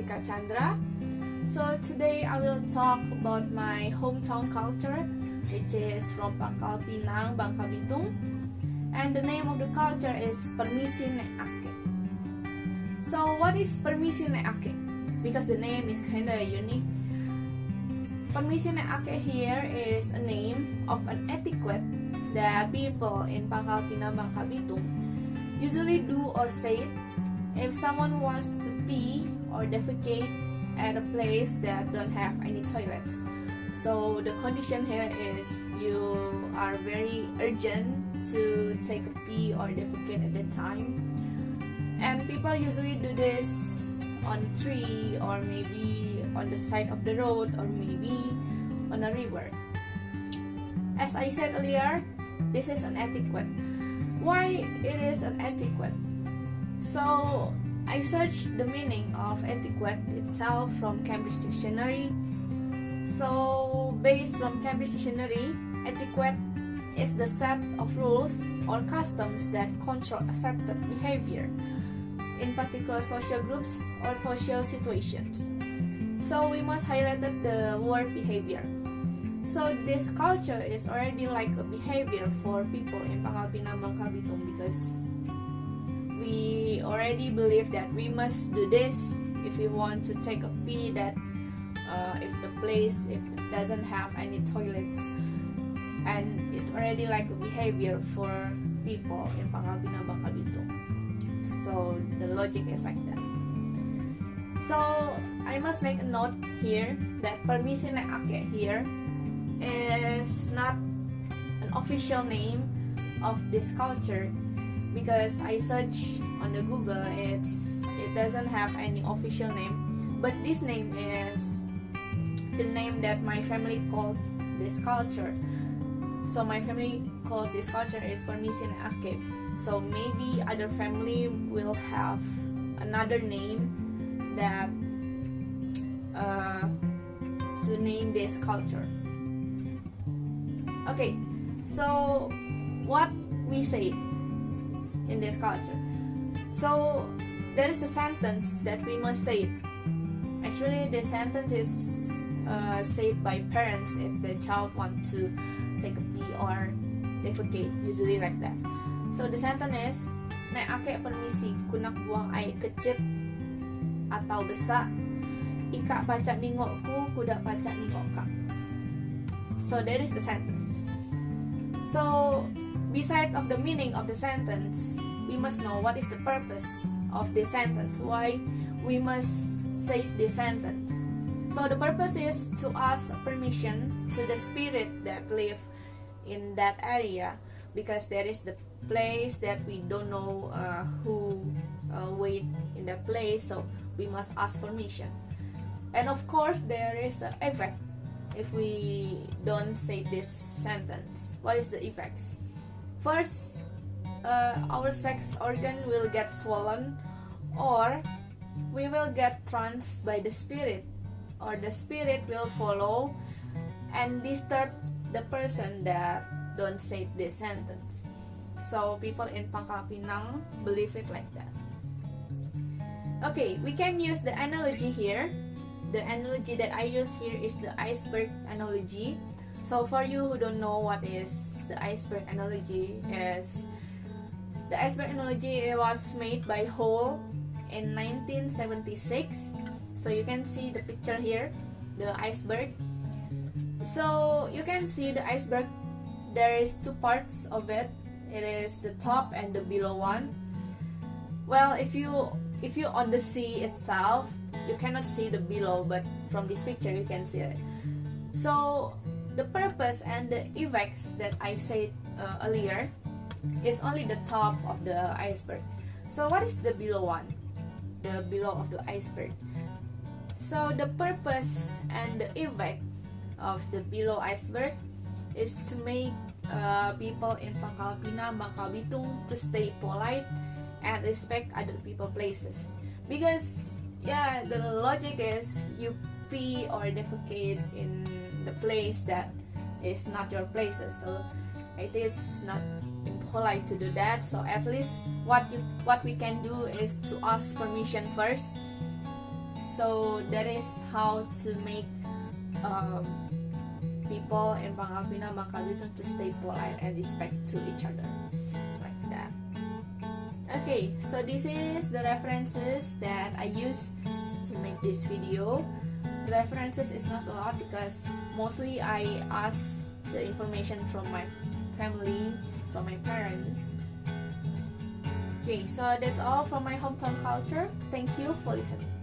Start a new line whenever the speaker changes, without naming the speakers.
Jessica Chandra. So today I will talk about my hometown culture, which is from Pangkal Pinang, Bangka Belitung, and the name of the culture is Permisi Nek Akek. So what is Permisi Nek Akek? Because the name is kinda unique. Permisi Nek Akek here is a name of an etiquette that people in Pangkal Pinang, Bangka Belitung usually do or say it if someone wants to pee or defecate at a place that don't have any toilets. So the condition here is you are very urgent to take a pee or defecate at that time, and people usually do this on a tree or maybe on the side of the road or maybe on a river. As I said earlier, this is an etiquette. Why it is an etiquette? So I searched the meaning of etiquette itself from Cambridge Dictionary. So based from Cambridge Dictionary, etiquette is the set of rules or customs that control accepted behavior in particular social groups or social situations. So we must highlight the word behavior. So this culture is already like a behavior for people in Pangkal Pinang, Bangka Belitung, because we already believe that we must do this if we want to take a pee, that if it doesn't have any toilets, and it already like a behavior for people in Pangkal Pinang, Bangka Belitung. So the logic is like that. So I must make a note here that Permisi Nek Akek here is not an official name of this culture, because I search on the Google, it doesn't have any official name, but this name is the name that my family called this culture. So my family called this culture is Permisi Nek Akek. So maybe other family will have another name that to name this culture. Okay, so what we say in this culture. So there is a sentence that we must say. Actually, the sentence is said by parents if the child wants to take a pee or defecate, usually like that. So the sentence is, Nek Akek permisi, kunak buang air kecil atau besar. Ika pacak ningokku, kuda pacak ningok kak. So that is the sentence. So beside of the meaning of the sentence, we must know what is the purpose of this sentence, why we must say this sentence. So the purpose is to ask permission to the spirit that live in that area, because there is the place that we don't know who wait in that place, so we must ask permission. And of course there is an effect if we don't say this sentence. What is the effects? First, our sex organ will get swollen, or we will get tranced by the spirit, or the spirit will follow and disturb the person that don't say this sentence. So people in Pangkal Pinang believe it like that. Okay, we can use the analogy here. The analogy that I use here is the iceberg analogy. So for you who don't know what is the iceberg analogy, is the iceberg analogy was made by Hall in 1976. So you can see the picture here, the iceberg. So you can see the iceberg, there is two parts of it. It is the top and the below one. Well, if you on the sea itself, you cannot see the below, but from this picture you can see it. So the purpose and the effects that I said earlier is only the top of the iceberg. So what is the below one? The below of the iceberg. So the purpose and the effect of the below iceberg is to make people in Pangkal Pinang, Bangka Belitung to stay polite and respect other people places. Because yeah, the logic is you pee or defecate in the place that is not your places, so it is not impolite to do that. So at least what we can do is to ask permission first. So that is how to make people in Pangkal Pinang, Bangka Belitung to stay polite and respect to each other, like that. Okay, so this is the references that I use to make this video. The references is not a lot because mostly I ask the information from my family, from my parents. Okay, so that's all for my hometown culture. Thank you for listening.